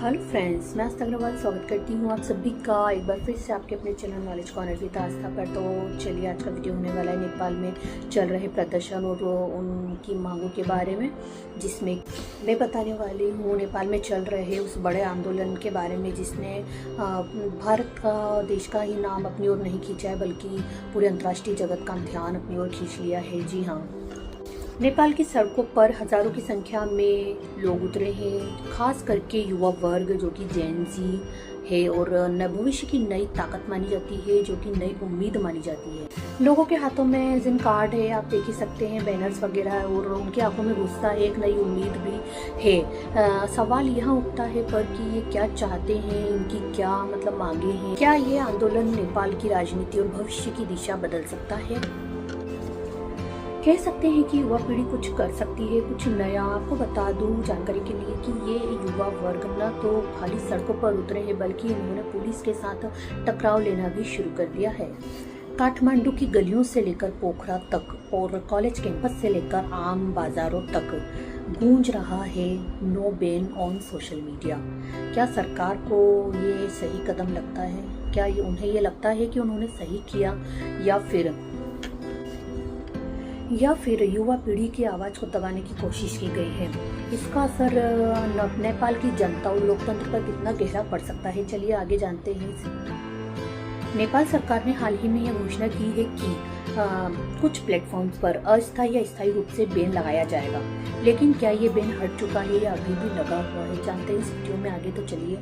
Hello friends, मैं आस्था अग्रवाल स्वागत करती हूँ आप सभी का एक बार फिर से आपके अपने चैनल नॉलेज कॉर्नर विद आस्था पर। तो चलिए, आज का वीडियो होने वाला है नेपाल में चल रहे प्रदर्शन और उनकी मांगों के बारे में, जिसमें मैं बताने वाली हूँ नेपाल में चल रहे उस बड़े आंदोलन के बारे में जिसने भारत का, देश का ही नाम अपनी ओर नहीं खींचा है, बल्कि पूरे अंतर्राष्ट्रीय जगत का ध्यान अपनी ओर खींच लिया है। जी हाँ, नेपाल की सड़कों पर हजारों की संख्या में लोग उतरे हैं, खास करके युवा वर्ग जो कि जेन ज़ी है और भविष्य की नई ताकत मानी जाती है, जो कि नई उम्मीद मानी जाती है। लोगों के हाथों में जिन कार्ड है, आप देख ही सकते हैं, बैनर्स वगैरह, और उनकी आंखों में गुस्सा है, एक नई उम्मीद भी है। सवाल यहाँ उठता है पर कि ये क्या चाहते हैं, इनकी क्या मतलब मांगे हैं, क्या ये आंदोलन नेपाल की राजनीति और भविष्य की दिशा बदल सकता है? कह सकते हैं कि युवा पीढ़ी कुछ कर सकती है, कुछ नया। आपको बता दूं जानकारी के लिए कि ये युवा वर्ग न तो खाली सड़कों पर उतरे हैं, बल्कि इन्होंने पुलिस के साथ टकराव लेना भी शुरू कर दिया है। काठमांडू की गलियों से लेकर पोखरा तक और कॉलेज कैंपस से लेकर आम बाजारों तक गूंज रहा है no ban on social media. क्या सरकार को ये सही कदम लगता है? क्या उन्हें ये लगता है कि उन्होंने सही किया, या फिर युवा पीढ़ी की आवाज़ को दबाने की कोशिश की गई है? इसका असर नेपाल की जनता और लोकतंत्र पर कितना गहरा पड़ सकता है, चलिए आगे जानते हैं। नेपाल सरकार ने हाल ही में यह घोषणा की है कि कुछ प्लेटफॉर्म्स पर अस्थायी या स्थायी रूप से बैन लगाया जाएगा, लेकिन क्या ये बैन हट चुका है या अभी भी लगा हुआ है, जानते हैं इस वीडियो में आगे। तो चलिए,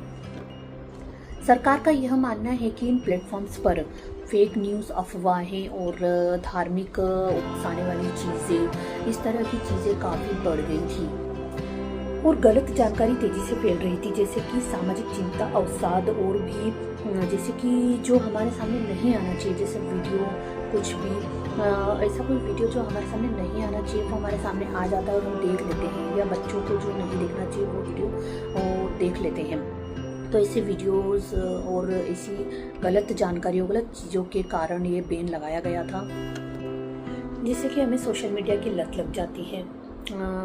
सरकार का यह मानना है कि इन प्लेटफॉर्म्स पर फेक न्यूज़, अफवाहें और धार्मिक उकसाने वाली चीज़ें, इस तरह की चीज़ें काफ़ी बढ़ गई थी और गलत जानकारी तेज़ी से फैल रही थी, जैसे कि सामाजिक चिंता, अवसाद और भी जैसे कि जो हमारे सामने नहीं आना चाहिए, जैसे वीडियो, कुछ भी ऐसा कोई वीडियो जो हमारे सामने नहीं आना चाहिए वो हमारे सामने आ जाता है और हम देख लेते हैं, या बच्चों को जो नहीं देखना चाहिए वो वीडियो देख लेते हैं। तो ऐसे वीडियोस और ऐसी गलत जानकारियों, गलत चीज़ों के कारण ये बैन लगाया गया था, जिससे कि हमें सोशल मीडिया की लत लग जाती है।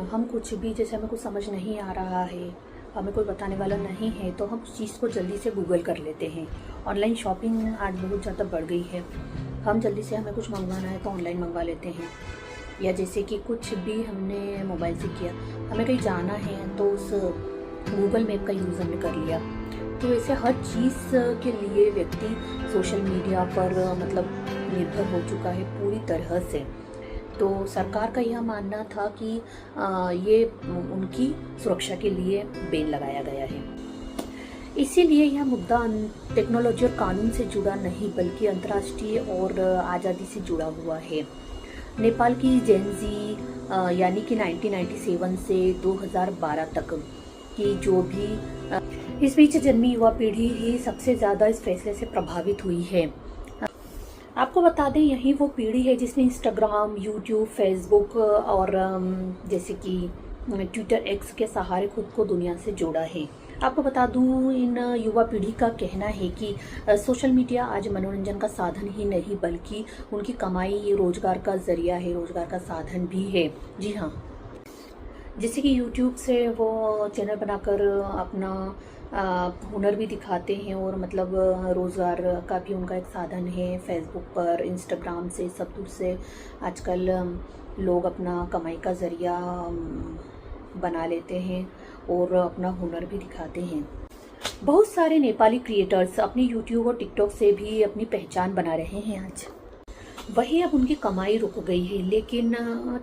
हम कुछ भी, जैसे हमें कुछ समझ नहीं आ रहा है, हमें कोई बताने वाला नहीं है, तो हम उस चीज़ को जल्दी से गूगल कर लेते हैं। ऑनलाइन शॉपिंग आज बहुत ज़्यादा बढ़ गई है, हम जल्दी से हमें कुछ मंगवाना है तो ऑनलाइन मंगवा लेते हैं, या जैसे कि कुछ भी हमने मोबाइल से किया, हमें कहीं जाना है तो उस गूगल मैप का यूज़ हमने कर लिया। तो ऐसे हर चीज़ के लिए व्यक्ति सोशल मीडिया पर मतलब निर्भर हो चुका है पूरी तरह से। तो सरकार का यह मानना था कि ये उनकी सुरक्षा के लिए बैन लगाया गया है। इसीलिए यह मुद्दा टेक्नोलॉजी और कानून से जुड़ा नहीं, बल्कि अंतर्राष्ट्रीय और आज़ादी से जुड़ा हुआ है। नेपाल की जेन ज़ी यानी कि 1997 से 2012 तक की जो भी इस बीच जन्मी युवा पीढ़ी ही सबसे ज़्यादा इस फैसले से प्रभावित हुई है। आपको बता दें, यही वो पीढ़ी है जिसने इंस्टाग्राम, यूट्यूब, फेसबुक और जैसे कि ट्विटर, एक्स के सहारे खुद को दुनिया से जोड़ा है। आपको बता दूं, इन युवा पीढ़ी का कहना है कि सोशल मीडिया आज मनोरंजन का साधन ही नहीं, बल्कि उनकी कमाई, रोजगार का जरिया है, रोजगार का साधन भी है। जी हाँ, जैसे कि यूट्यूब से वो चैनल बनाकर अपना हुनर भी दिखाते हैं और मतलब रोज़गार का भी उनका एक साधन है। फेसबुक पर, इंस्टाग्राम से, सब कुछ से आजकल लोग अपना कमाई का ज़रिया बना लेते हैं और अपना हुनर भी दिखाते हैं। बहुत सारे नेपाली क्रिएटर्स अपने यूट्यूब और टिकटॉक से भी अपनी पहचान बना रहे हैं आज। वही अब उनकी कमाई रुक गई है, लेकिन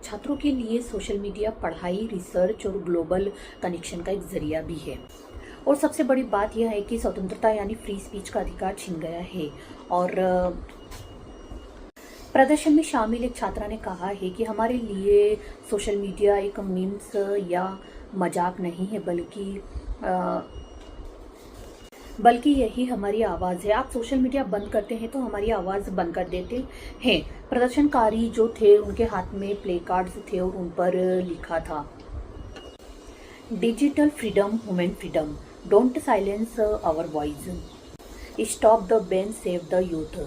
छात्रों के लिए सोशल मीडिया पढ़ाई, रिसर्च और ग्लोबल कनेक्शन का एक जरिया भी है। और सबसे बड़ी बात यह है कि स्वतंत्रता यानी फ्री स्पीच का अधिकार छिन गया है। और प्रदर्शन में शामिल एक छात्रा ने कहा है कि हमारे लिए सोशल मीडिया एक मीम्स या मजाक नहीं है, बल्कि यही हमारी आवाज़ है। आप सोशल मीडिया बंद करते हैं तो हमारी आवाज़ बंद कर देते हैं। प्रदर्शनकारी जो थे, उनके हाथ में प्ले कार्ड्स थे और उन पर लिखा था, digital freedom, human freedom, don't silence our voice, stop the ban, save the youth.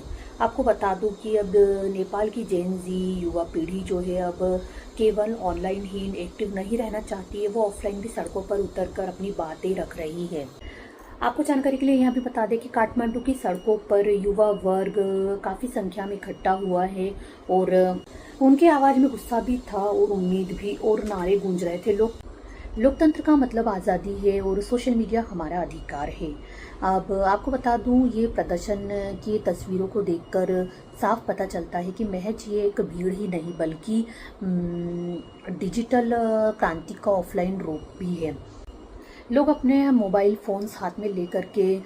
आपको बता दूं कि अब नेपाल की जेन ज़ी युवा पीढ़ी जो है, अब केवल ऑनलाइन ही एक्टिव नहीं रहना चाहती है, वो ऑफलाइन भी सड़कों पर उतरकर अपनी बातें रख रही है। आपको जानकारी के लिए यहाँ भी बता दें कि काठमांडू की सड़कों पर युवा वर्ग काफ़ी संख्या में इकट्ठा हुआ है और उनकी आवाज़ में गुस्सा भी था और उम्मीद भी, और नारे गूंज रहे थे। लोकतंत्र का मतलब आज़ादी है और सोशल मीडिया हमारा अधिकार है। अब आपको बता दूं, ये प्रदर्शन की तस्वीरों को देखकर साफ पता चलता है कि महज ये एक भीड़ ही नहीं बल्कि डिजिटल क्रांति का ऑफलाइन रूप भी है। लोग अपने मोबाइल फ़ोन्स हाथ में लेकर के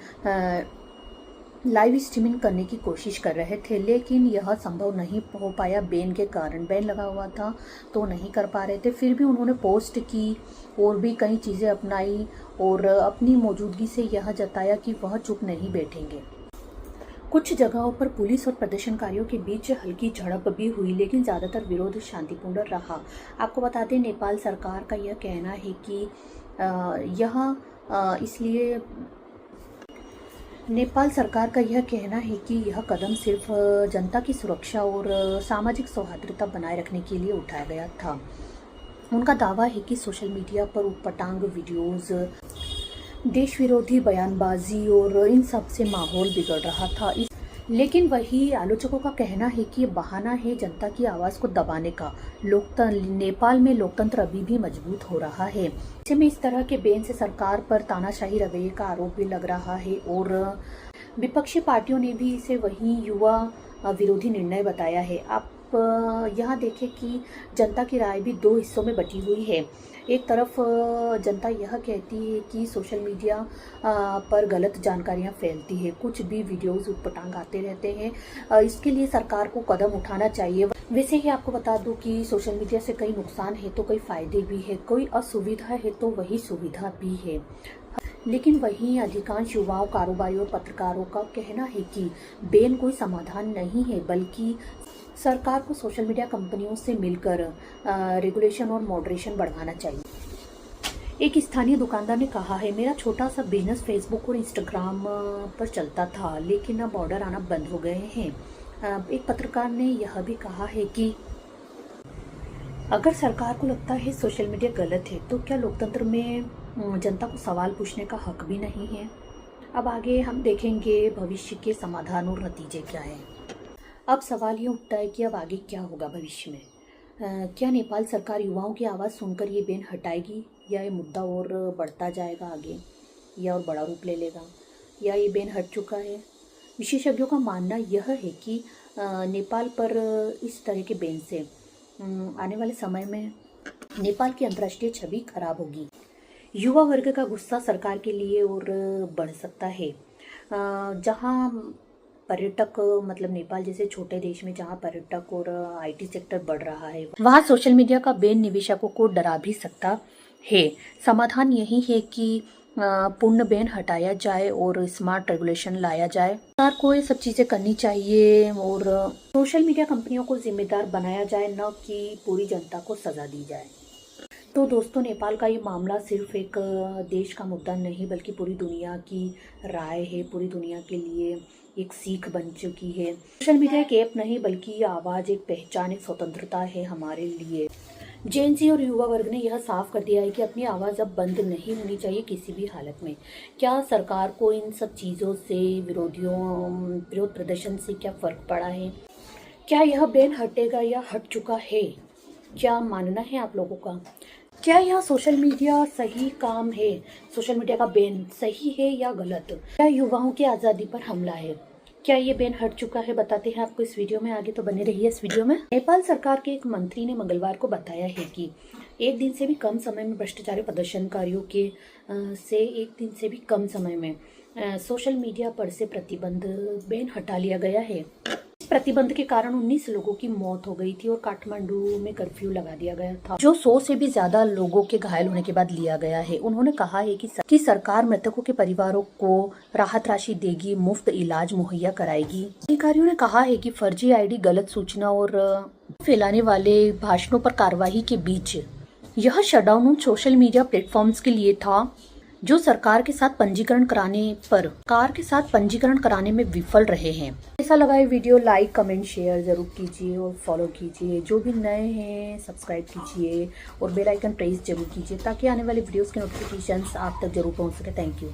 लाइव स्ट्रीमिंग करने की कोशिश कर रहे थे, लेकिन यह संभव नहीं हो पाया बैन के कारण। बैन लगा हुआ था तो नहीं कर पा रहे थे, फिर भी उन्होंने पोस्ट की और भी कई चीज़ें अपनाई और अपनी मौजूदगी से यह जताया कि वह चुप नहीं बैठेंगे। कुछ जगहों पर पुलिस और प्रदर्शनकारियों के बीच हल्की झड़प भी हुई, लेकिन ज़्यादातर विरोध शांतिपूर्ण रहा। आपको बता दें, नेपाल सरकार का यह कहना है कि इसलिए नेपाल सरकार का यह कहना है कि यह कदम सिर्फ जनता की सुरक्षा और सामाजिक सौहार्दता बनाए रखने के लिए उठाया गया था। उनका दावा है कि सोशल मीडिया पर उटपटांग वीडियोस, देश विरोधी बयानबाजी और इन सब से माहौल बिगड़ रहा था। लेकिन वही आलोचकों का कहना है कि ये बहाना है जनता की आवाज़ को दबाने का। नेपाल में लोकतंत्र अभी भी मजबूत हो रहा है। ऐसे में इस तरह के बैन से सरकार पर तानाशाही रवैये का आरोप भी लग रहा है और विपक्षी पार्टियों ने भी इसे वही युवा विरोधी निर्णय बताया है। आप यहाँ देखें कि जनता की राय भी दो हिस्सों में बटी हुई है। एक तरफ जनता यह कहती है कि सोशल मीडिया पर गलत जानकारियाँ फैलती है, कुछ भी वीडियोस उटपटांग आते रहते हैं, इसके लिए सरकार को कदम उठाना चाहिए। वैसे ही आपको बता दूं कि सोशल मीडिया से कई नुकसान है तो कई फायदे भी है, कोई असुविधा है तो वही सुविधा भी है। लेकिन वहीं अधिकांश युवाओं, कारोबारियों और पत्रकारों का कहना है कि बैन कोई समाधान नहीं है, बल्कि सरकार को सोशल मीडिया कंपनियों से मिलकर रेगुलेशन और मॉडरेशन बढ़ाना चाहिए। एक स्थानीय दुकानदार ने कहा है, मेरा छोटा सा बिजनेस फेसबुक और इंस्टाग्राम पर चलता था, लेकिन अब ऑर्डर आना बंद हो गए हैं। एक पत्रकार ने यह भी कहा है कि अगर सरकार को लगता है सोशल मीडिया गलत है तो क्या लोकतंत्र में जनता को सवाल पूछने का हक भी नहीं है। अब आगे हम देखेंगे भविष्य के समाधान और नतीजे क्या है। अब सवाल ये उठता है कि अब आगे क्या होगा भविष्य में। क्या नेपाल सरकार युवाओं की आवाज़ सुनकर ये बैन हटाएगी, या ये मुद्दा और बढ़ता जाएगा आगे, या और बड़ा रूप ले लेगा, या ये बैन हट चुका है। विशेषज्ञों का मानना यह है कि नेपाल पर इस तरह के बैन से आने वाले समय में नेपाल की अंतर्राष्ट्रीय छवि खराब होगी। युवा वर्ग का गुस्सा सरकार के लिए और बढ़ सकता है। जहां पर्यटक, मतलब नेपाल जैसे छोटे देश में जहां पर्यटक और आईटी सेक्टर बढ़ रहा है, वहां सोशल मीडिया का बैन निवेशकों को डरा भी सकता है। समाधान यही है कि पूर्ण बैन हटाया जाए और स्मार्ट रेगुलेशन लाया जाए। सरकार को ये सब चीज़ें करनी चाहिए और सोशल मीडिया कंपनियों को जिम्मेदार बनाया जाए, न कि पूरी जनता को सजा दी जाए। तो दोस्तों, नेपाल का ये मामला सिर्फ एक देश का मुद्दा नहीं बल्कि पूरी दुनिया की राय है, पूरी दुनिया के लिए एक सीख बन चुकी है। सोशल मीडिया एक ऐप नहीं बल्कि आवाज़, एक पहचान, एक स्वतंत्रता है हमारे लिए। जेन जी और युवा वर्ग ने यह साफ कर दिया है कि अपनी आवाज़ अब बंद नहीं होनी चाहिए किसी भी हालत में। क्या सरकार को इन सब चीज़ों से, विरोध प्रदर्शन से क्या फ़र्क पड़ा है? क्या यह बैन हटेगा या हट चुका है? क्या मानना है आप लोगों का? क्या यह सोशल मीडिया सही काम है? सोशल मीडिया का बैन सही है या गलत? क्या युवाओं की आज़ादी पर हमला है? क्या ये बैन हट चुका है? बताते हैं आपको इस वीडियो में। आगे तो बने रहिए इस वीडियो में। नेपाल सरकार के एक मंत्री ने मंगलवार को बताया है कि एक दिन से भी कम समय में भ्रष्टाचारी प्रदर्शनकारियों के सोशल मीडिया पर से प्रतिबंध, बैन हटा लिया गया है। इस प्रतिबंध के कारण 19 लोगों की मौत हो गई थी और काठमांडू में कर्फ्यू लगा दिया गया था, जो 100 से भी ज्यादा लोगों के घायल होने के बाद लिया गया है। उन्होंने कहा है कि सरकार मृतकों के परिवारों को राहत राशि देगी, मुफ्त इलाज मुहैया कराएगी। अधिकारियों ने कहा है कि फर्जी आईडी, गलत सूचना और फैलाने वाले भाषणों पर कार्रवाई के बीच यह शटडाउन सोशल मीडिया प्लेटफॉर्म्स के लिए था जो सरकार के साथ पंजीकरण कराने में विफल रहे हैं। ऐसा लगा ये वीडियो, लाइक, कमेंट, शेयर जरूर कीजिए और फॉलो कीजिए। जो भी नए हैं सब्सक्राइब कीजिए और बेल आइकन प्रेस जरूर कीजिए ताकि आने वाले वीडियोस के नोटिफिकेशंस आप तक जरूर पहुंच सके। Thank you.